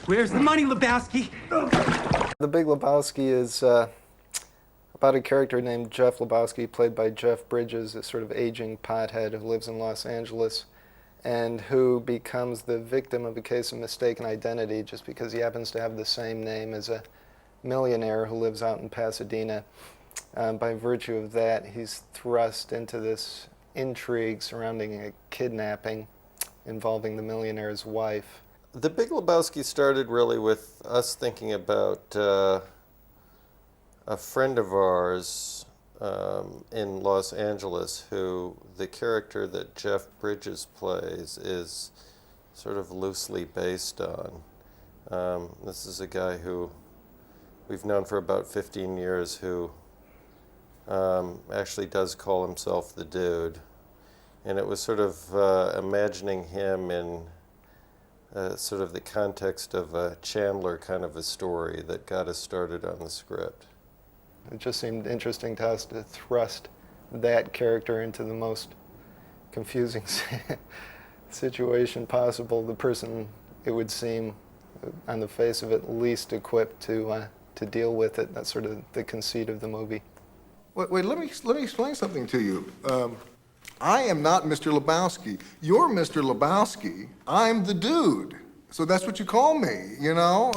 Where's the money, Lebowski? The Big Lebowski is about a character named Jeff Lebowski, played by Jeff Bridges, a sort of aging pothead who lives in Los Angeles and who becomes the victim of a case of mistaken identity just because he happens to have the same name as a millionaire who lives out in Pasadena. By virtue of that, he's thrust into this intrigue surrounding a kidnapping involving the millionaire's wife. The Big Lebowski started really with us thinking about a friend of ours in Los Angeles who the character that Jeff Bridges plays is sort of loosely based on. This is a guy who we've known for about 15 years who actually does call himself the Dude. And it was sort of imagining him in sort of the context of a Chandler kind of a story that got us started on the script. It just seemed interesting to us to thrust that character into the most confusing situation possible. The person, it would seem, on the face of it, least equipped to deal with it. That's sort of the conceit of the movie. Wait, let me explain something to you. I am not Mr. Lebowski. You're Mr. Lebowski. I'm the Dude. So that's what you call me, you know?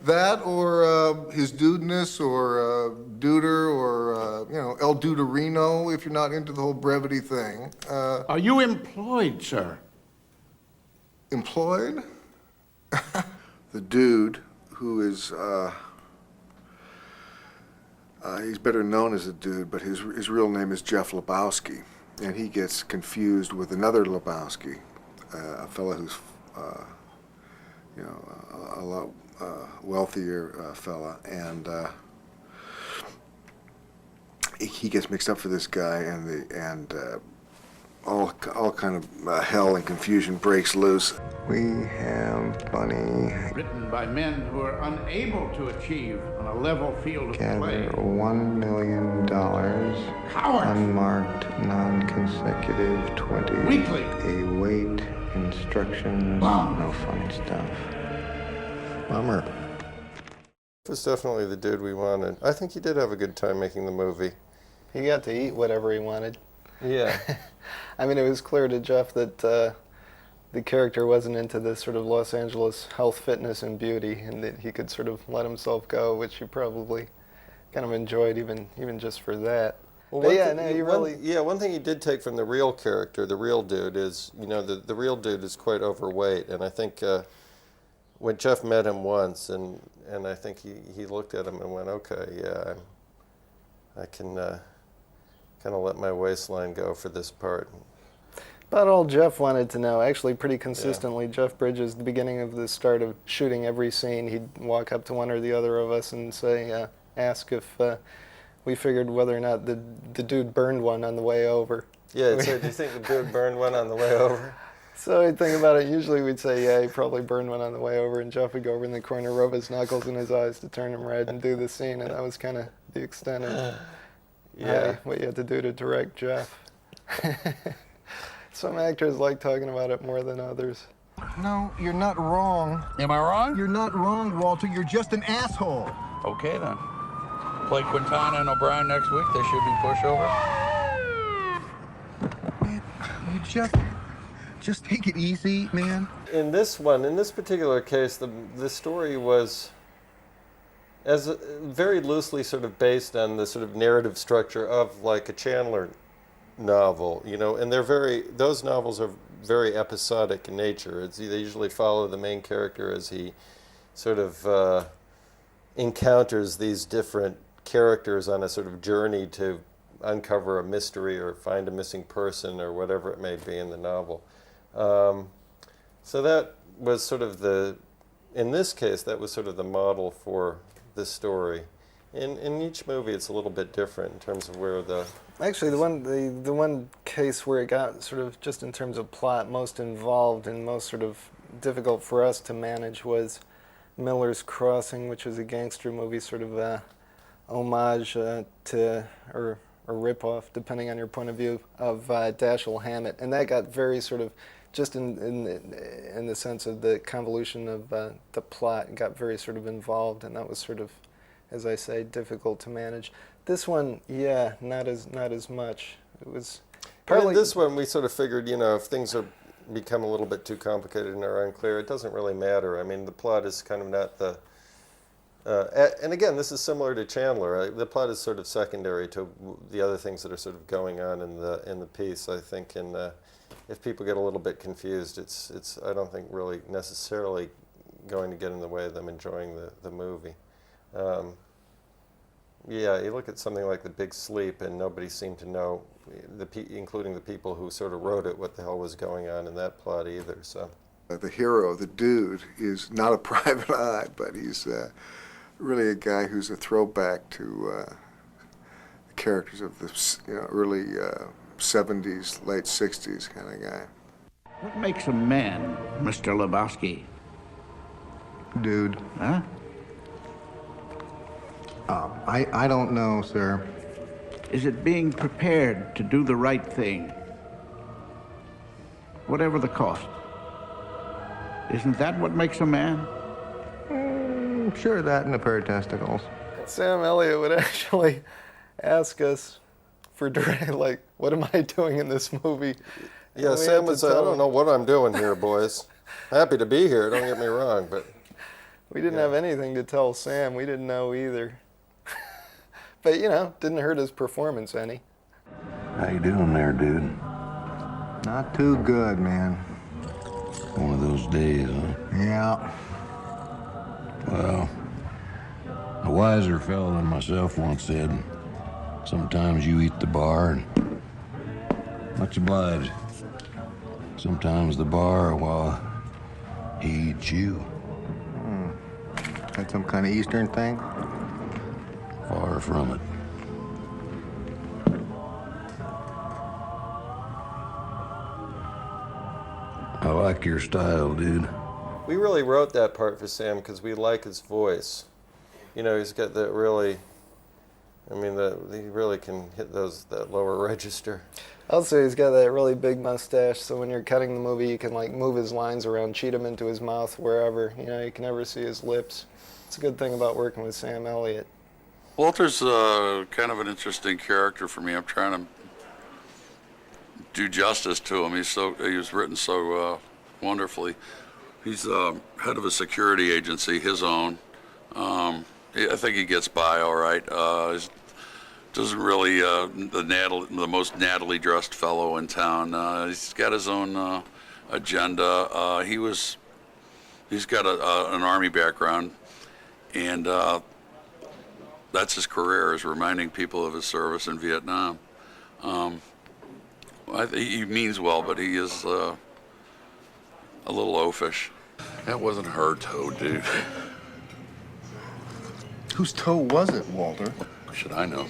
That or his dudeness or Duder or, you know, El Duderino if you're not into the whole brevity thing. Are you employed, sir? Employed? The Dude, who is, he's better known as a Dude, but his real name is Jeff Lebowski. And he gets confused with another Lebowski, a fellow who's, you know, a lot wealthier fella, and he gets mixed up for this guy, and all kind of hell and confusion breaks loose. We have Bunny Written by men who are unable to achieve on a level field of play. gather $1 million, Cowards! unmarked, non-consecutive 20. Weekly. Await instructions. Bum. No funny stuff. Bummer. It was definitely the Dude we wanted. I think he did have a good time making the movie. He got to eat whatever he wanted. Yeah. I mean, it was clear to Jeff that the character wasn't into this sort of Los Angeles health, fitness, and beauty, and that he could sort of let himself go, which he probably kind of enjoyed even just for that. Well, But yeah, no, you really... one thing he did take from the real character, the real Dude, is, you know, the real Dude is quite overweight, and I think when Jeff met him once, and I think he looked at him and went, okay, yeah, I can kind of let my waistline go for this part. About all Jeff wanted to know, actually pretty consistently, Jeff Bridges, at the beginning of the start of shooting every scene, he'd walk up to one or the other of us and say, ask if we figured whether or not the Dude burned one on the way over. Yeah, so do you think the Dude burned one on the way over? So I'd think about it, usually we'd say, yeah, he probably burned one on the way over, and Jeff would go over in the corner, rub his knuckles in his eyes to turn him red and do the scene, and that was kind of the extent of what you had to do to direct Jeff. Some actors like talking about it more than others. No, you're not wrong. Am I wrong? You're not wrong, Walter. You're just an asshole. Okay, then. Play Quintana and O'Brien next week. There should be pushover. Man, you just take it easy, man. In this particular case, the story was very loosely sort of based on the sort of narrative structure of like a Chandler novel, you know, and those novels are very episodic in nature. They usually follow the main character as he sort of encounters these different characters on a sort of journey to uncover a mystery or find a missing person or whatever it may be in the novel. So that was sort of in this case, that was sort of the model for this story. In each movie, it's a little bit different in terms of where the... Actually, the one case where it got sort of, just in terms of plot, most involved and most sort of difficult for us to manage was Miller's Crossing, which was a gangster movie, sort of homage to, or rip-off, depending on your point of view, of Dashiell Hammett. And that got very sort of just in the sense of the convolution of the plot, got very sort of involved, and that was sort of, as I say, difficult to manage. This one, yeah, not as much. It was partly in this one we sort of figured, if things are become a little bit too complicated and are unclear, it doesn't really matter. I mean, the plot is kind of not the. And again, this is similar to Chandler. Right? The plot is sort of secondary to the other things that are sort of going on in the piece. I think, and if people get a little bit confused, it's I don't think really necessarily going to get in the way of them enjoying the movie. Yeah, you look at something like The Big Sleep, and nobody seemed to know, including the people who sort of wrote it, what the hell was going on in that plot either. So The hero, the dude, is not a private eye, but he's really a guy who's a throwback to the characters of the early 70s, late 60s kind of guy. What makes a man, Mr. Lebowski? Dude. Huh? I don't know, sir. Is it being prepared to do the right thing? Whatever the cost. Isn't that what makes a man? Sure, that and a pair of testicles. Sam Elliott would actually ask us for like, what am I doing in this movie? yeah, And we Sam had would to say, I tell don't him. know what I'm doing here, boys. Happy to be here. Don't get me wrong, but We didn't have anything to tell Sam. We didn't know either. But, didn't hurt his performance any. How you doing there, dude? Not too good, man. One of those days, huh? Yeah. Well, a wiser fellow than myself once said, sometimes you eat the bar and much obliged. Sometimes the bar, well, he eats you. That some kind of Eastern thing? Far from it. I like your style, dude. we really wrote that part for Sam because we like his voice. He's got that really. I mean, he really can hit that lower register. Also, he's got that really big mustache, so when you're cutting the movie, you can move his lines around, cheat him into his mouth, wherever. You can never see his lips. It's a good thing about working with Sam Elliott. Walter's kind of an interesting character for me. I'm trying to do justice to him. He was written so wonderfully. He's head of a security agency, his own. I think he gets by all right. Doesn't really the most nattily dressed fellow in town. He's got his own agenda. He's got an army background, and that's his career, is reminding people of his service in Vietnam. He means well, but he is a little oafish. That wasn't her toe, dude. Whose toe was it, Walter? Should I know?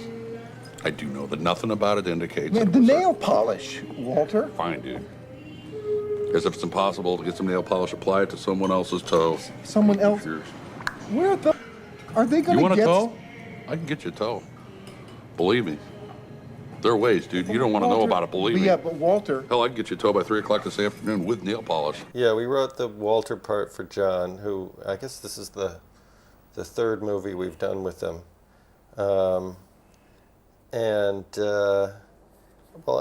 I do know that nothing about it indicates. Man, it the was her. nail polish, Walter. Fine, dude. As if it's impossible to get some nail polish applied to someone else's toe. Someone else. Yours. Where the? Are they You gonna want a get? toe? I can get you a toe. Believe me. There are ways, dude. You don't want to know Walter- about it, believe me. Yeah, but Walter. Hell, I can get you a toe by 3 o'clock this afternoon with nail polish. Yeah, we wrote the Walter part for John, who I guess this is the third movie we've done with him. Well,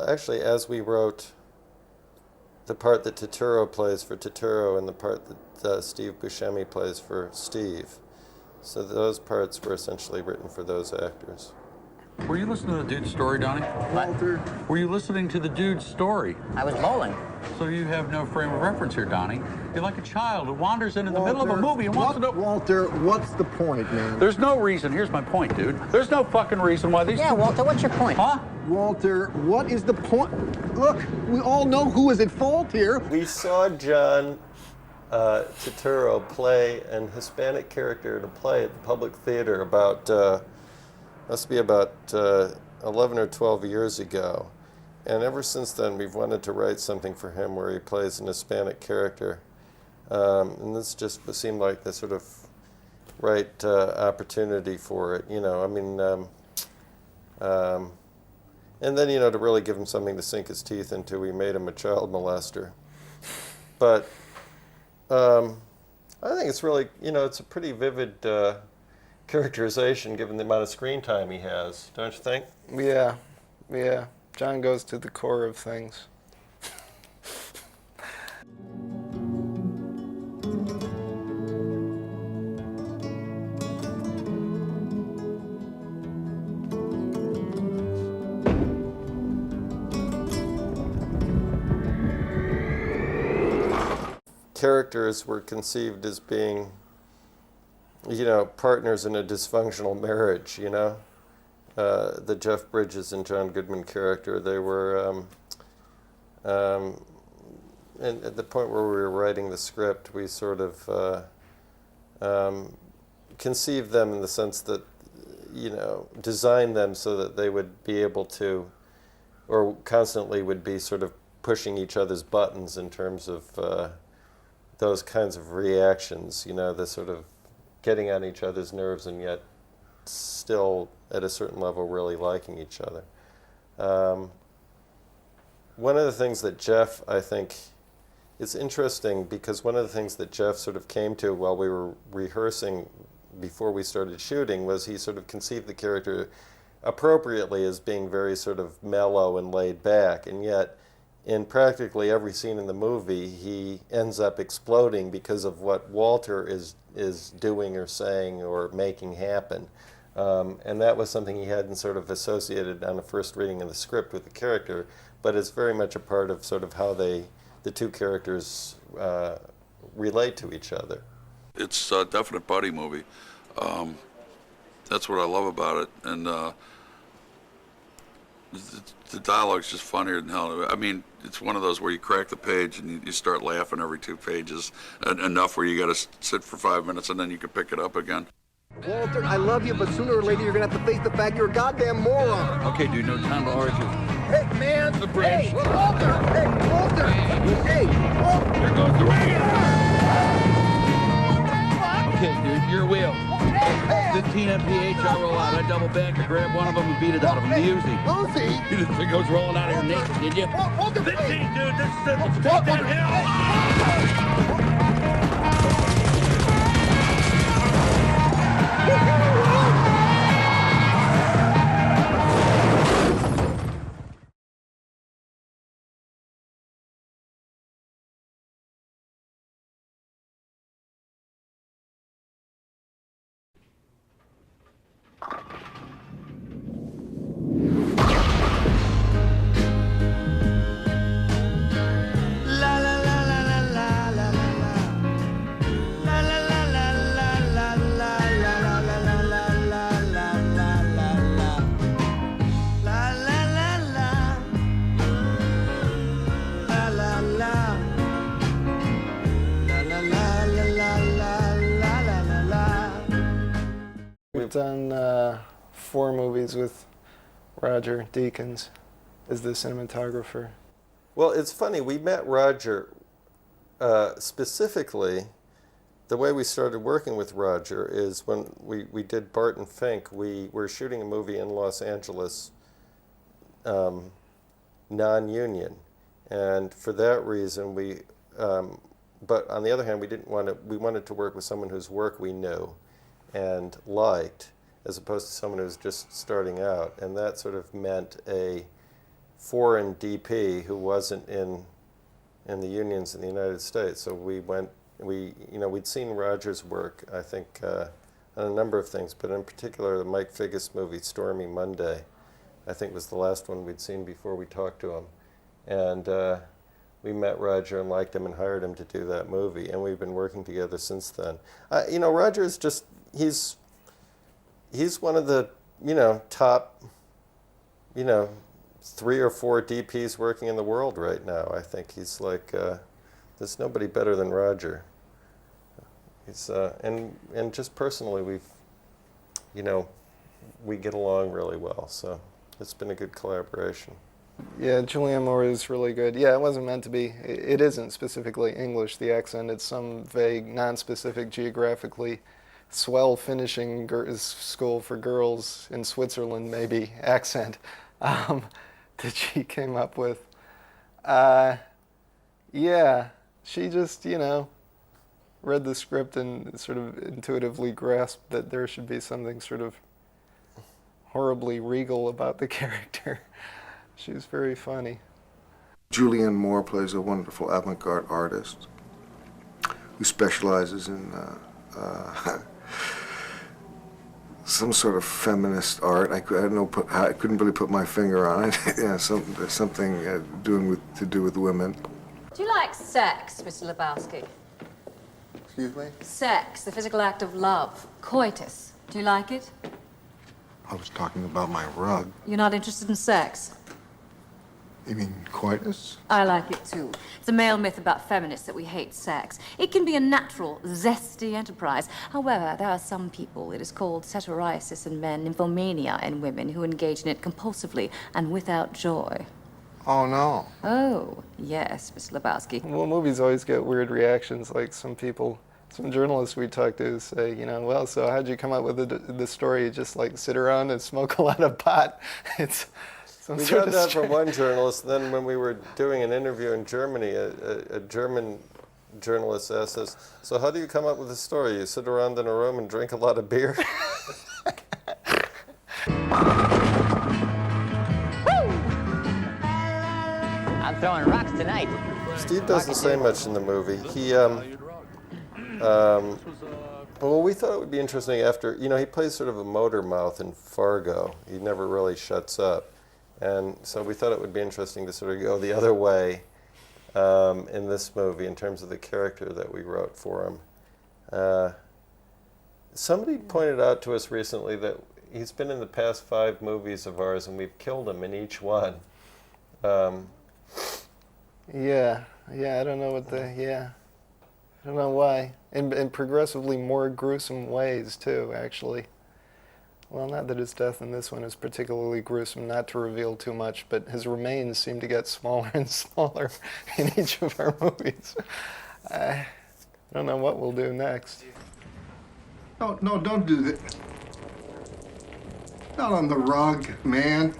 actually, as we wrote the part that Turturro plays for Turturro and the part that Steve Buscemi plays for Steve, so those parts were essentially written for those actors. Were you listening to the dude's story, Donnie? Walter. Were you listening to the dude's story? I was bowling. So you have no frame of reference here, Donnie. You're like a child who wanders into the middle of a movie and wants to know. Walter, what's the point, man? There's no reason. Here's my point, dude. There's no fucking reason why these Yeah, two... Walter, what's your point? Huh? Walter, what is the point? Look, we all know who is at fault here. We saw John Turturro play an Hispanic character in a play at the Public Theater about, must be about 11 or 12 years ago. And ever since then, we've wanted to write something for him where he plays an Hispanic character. And this just seemed like the sort of right opportunity for it, and then, to really give him something to sink his teeth into, we made him a child molester. but I think it's really, it's a pretty vivid characterization given the amount of screen time he has, don't you think? Yeah. John goes to the core of things. Characters were conceived as being, partners in a dysfunctional marriage, the Jeff Bridges and John Goodman character, they were, and at the point where we were writing the script, we sort of conceived them in the sense that, designed them so that they would be able to, or constantly would be sort of pushing each other's buttons in terms of those kinds of reactions, the sort of getting on each other's nerves and yet still at a certain level really liking each other. One of the things that Jeff, I think, it's interesting because one of the things that Jeff sort of came to while we were rehearsing before we started shooting was he sort of conceived the character appropriately as being very sort of mellow and laid back, and yet in practically every scene in the movie, he ends up exploding because of what Walter is doing or saying or making happen. And that was something he hadn't sort of associated on the first reading of the script with the character, but it's very much a part of sort of how the two characters relate to each other. It's a definite buddy movie. That's what I love about it. And the dialogue's just funnier than hell. I mean, it's one of those where you crack the page and you start laughing every 2 pages, enough where you got to sit for 5 minutes and then you can pick it up again. Walter, I love you, but sooner or later you're gonna have to face the fact you're a goddamn moron. Okay, dude, no time to argue. Hey, man! The bridge. Hey, Walter! Hey, Walter! Hey, Walter! There goes the radio! Okay, dude, your wheel. 15 mph, I roll out. I double back, I grab one of them and beat it out of him. Easy. Lucy! You didn't think I was rolling out of here naked, did you? Walter, 15, dude, this is it. Let's take Walter. that hill! We've done 4 movies with Roger Deakins as the cinematographer. Well, it's funny, we met Roger specifically. The way we started working with Roger is when we did Barton Fink, we were shooting a movie in Los Angeles, non-union. And for that reason, but on the other hand, we wanted to work with someone whose work we knew and liked, as opposed to someone who was just starting out. And that sort of meant a foreign DP who wasn't in the unions in the United States. So we'd seen Roger's work, I think, on a number of things, but in particular the Mike Figgis movie, Stormy Monday, I think was the last one we'd seen before we talked to him. And we met Roger and liked him and hired him to do that movie, and we've been working together since then. Roger is just, he's one of the, top, 3 or 4 DPs working in the world right now. I think he's like, there's nobody better than Roger. He's, and just personally, we get along really well, so it's been a good collaboration. Yeah, Julianne Moore is really good. Yeah, it wasn't meant to be. It isn't specifically English, the accent. It's some vague, non-specific, geographically swell finishing school for girls in Switzerland, maybe, accent that she came up with. Yeah, She just, you know, read the script and sort of intuitively grasped that there should be something sort of horribly regal about the character. She's very funny. Julianne Moore plays a wonderful avant-garde artist who specializes in some sort of feminist art. I couldn't really put my finger on it. Yeah, something to do with women. Do you like sex, Mr. Lebowski? Excuse me? Sex, the physical act of love, coitus. Do you like it? I was talking about my rug. You're not interested in sex? You mean coitus? I like it too. It's a male myth about feminists that we hate sex. It can be a natural, zesty enterprise. However, there are some people, it is called satyriasis in men, nymphomania in women, who engage in it compulsively and without joy. Oh, no. Oh, yes, Mr. Lebowski. Well, movies always get weird reactions. Like some journalists we talk to say, you know, well, so how'd you come up with the story? You just like sit around and smoke a lot of pot. It's we got that from one journalist. Then when we were doing an interview in Germany, a German journalist asked us, so how do you come up with a story? You sit around in a room and drink a lot of beer? I'm throwing rocks tonight. Steve doesn't say much in the movie. Well, we thought it would be interesting after, you know, he plays sort of a motor mouth in Fargo. He never really shuts up. And so we thought it would be interesting to sort of go the other way in this movie in terms of the character that we wrote for him. Somebody pointed out to us recently that he's been in the past 5 movies of ours and we've killed him in each one. Yeah, I don't know I don't know why. In progressively more gruesome ways, too, actually. Well, not that his death in this one is particularly gruesome, not to reveal too much, but his remains seem to get smaller and smaller in each of our movies. I don't know what we'll do next. No, don't do that. Not on the rug, man.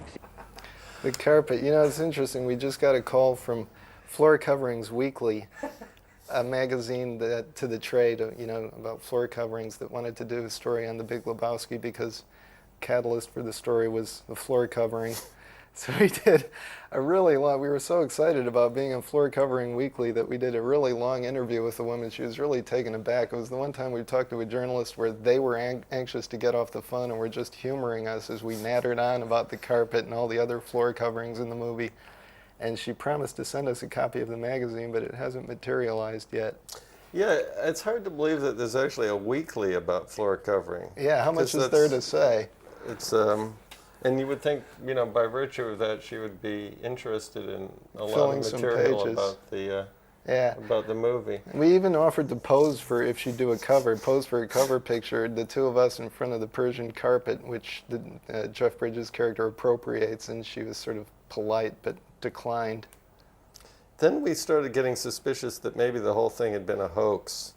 The carpet, you know, it's interesting. We just got a call from Floor Coverings Weekly, a magazine to the trade, you know, about floor coverings, that wanted to do a story on the Big Lebowski because catalyst for the story was the floor covering. So we did a really long, we were so excited about being on Floor Covering Weekly that we did a really long interview with the woman. She was really taken aback. It was the one time we talked to a journalist where they were anxious to get off the phone and were just humoring us as we nattered on about the carpet and all the other floor coverings in the movie. And she promised to send us a copy of the magazine, but it hasn't materialized yet. Yeah, it's hard to believe that there's actually a weekly about floor covering. Yeah, how much is there to say? It's, and you would think, you know, by virtue of that, she would be interested in a lot of material about the movie. We even offered to pose for, if she'd do a cover, pose for a cover picture, the two of us in front of the Persian carpet, which Jeff Bridges' character appropriates, and she was sort of polite but declined. Then we started getting suspicious that maybe the whole thing had been a hoax,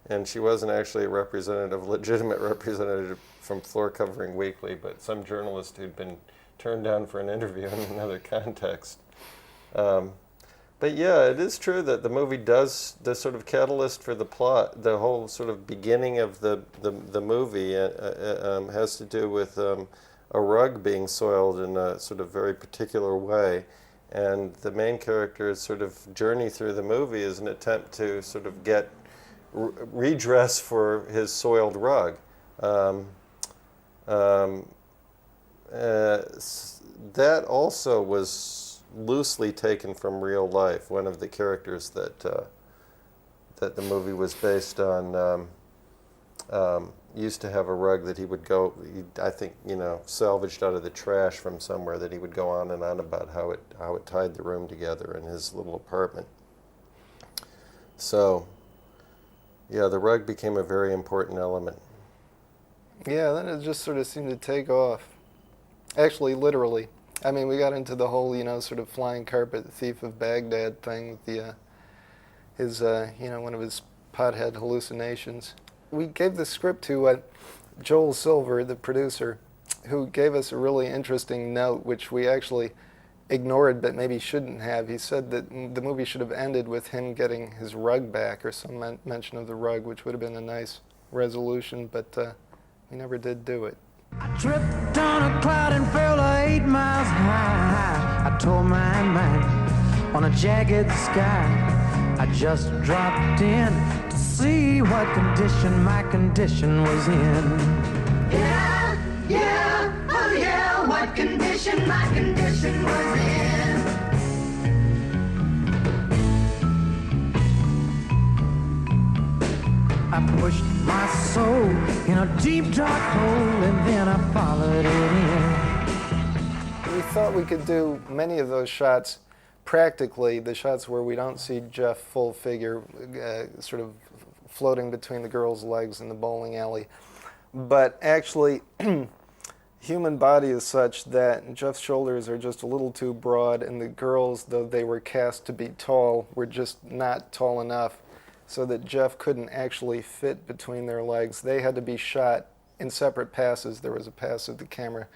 and she wasn't actually a legitimate representative from Floor Covering Weekly, but some journalist who'd been turned down for an interview in another context. But yeah, it is true that the movie does, the sort of catalyst for the plot, the whole sort of beginning of the movie has to do with a rug being soiled in a sort of very particular way. And the main character's sort of journey through the movie is an attempt to sort of get redress for his soiled rug. That also was loosely taken from real life. One of the characters that the movie was based on used to have a rug that he would I think, you know, salvaged out of the trash from somewhere, that he would go on and on about how it tied the room together in his little apartment. So, yeah, the rug became a very important element. Yeah, then it just sort of seemed to take off. Actually, literally. I mean, we got into the whole, you know, sort of flying carpet thief of Baghdad thing with his, you know, one of his pothead hallucinations. We gave the script to Joel Silver, the producer, who gave us a really interesting note, which we actually ignored, but maybe shouldn't have. He said that the movie should have ended with him getting his rug back, or some mention of the rug, which would have been a nice resolution, but he never did do it. I tripped on a cloud and fell 8 miles high. I tore my mind on a jagged sky. I just dropped in to see what condition my condition was in. Yeah, yeah, oh yeah, what condition my condition was in. I pushed my soul in a deep dark hole and then I followed it in. We thought we could do many of those shots practically, the shots where we don't see Jeff full figure sort of floating between the girl's legs in the bowling alley. But actually, human body is such that Jeff's shoulders are just a little too broad, and the girls, though they were cast to be tall, were just not tall enough so that Jeff couldn't actually fit between their legs. They had to be shot in separate passes. There was a pass of the camera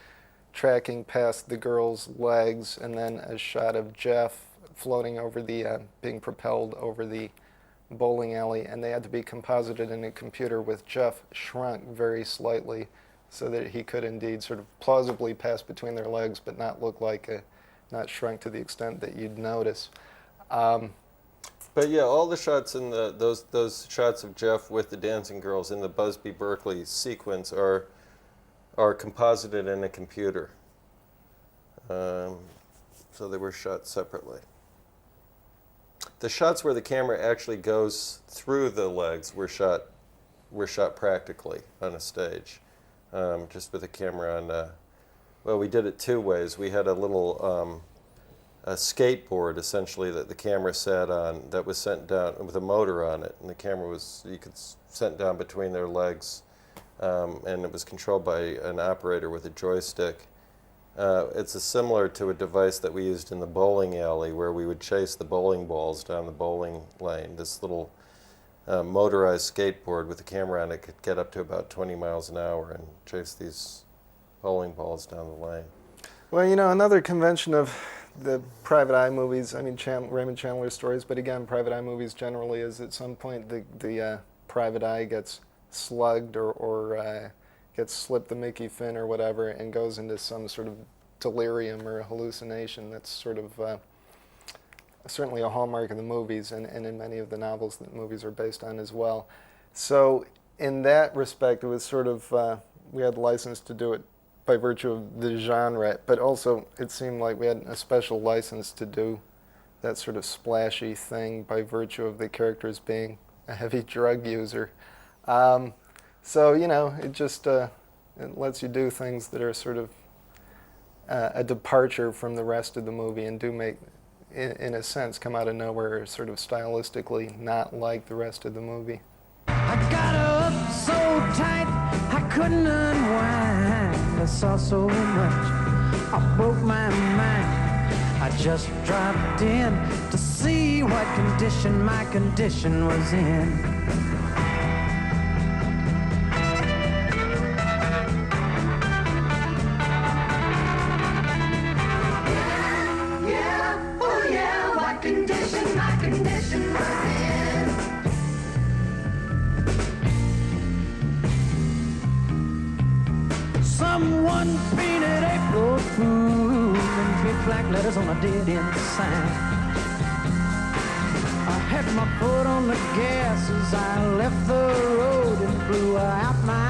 tracking past the girl's legs, and then a shot of Jeff floating over the, being propelled over the bowling alley, and they had to be composited in a computer with Jeff shrunk very slightly so that he could indeed sort of plausibly pass between their legs but not look like not shrunk to the extent that you'd notice. But yeah, all the shots in those shots of Jeff with the dancing girls in the Busby Berkeley sequence are composited in a computer. So they were shot separately. The shots where the camera actually goes through the legs were shot practically on a stage, just with the camera on. Well, we did it two ways. We had a little a skateboard essentially that the camera sat on that was sent down with a motor on it, and the camera was sent down between their legs, and it was controlled by an operator with a joystick. It's similar to a device that we used in the bowling alley where we would chase the bowling balls down the bowling lane. This little motorized skateboard with a camera on it could get up to about 20 miles an hour and chase these bowling balls down the lane. Well, you know, another convention of the private eye movies, I mean Raymond Chandler stories, but again, private eye movies generally is at some point the private eye gets slugged or gets slipped the Mickey fin or whatever and goes into some sort of delirium or hallucination. That's sort of certainly a hallmark of the movies and in many of the novels that movies are based on as well. So in that respect, it was sort of, we had license to do it by virtue of the genre, but also it seemed like we had a special license to do that sort of splashy thing by virtue of the characters being a heavy drug user. So, you know, it just it lets you do things that are sort of a departure from the rest of the movie and do make, in a sense, come out of nowhere, sort of stylistically not like the rest of the movie. I got up so tight I couldn't unwind. I saw so much, I broke my mind. I just dropped in to see what condition my condition was in. Someone painted April Fool in big black letters on a dead-end sign. I had my foot on the gas as I left the road and blew out my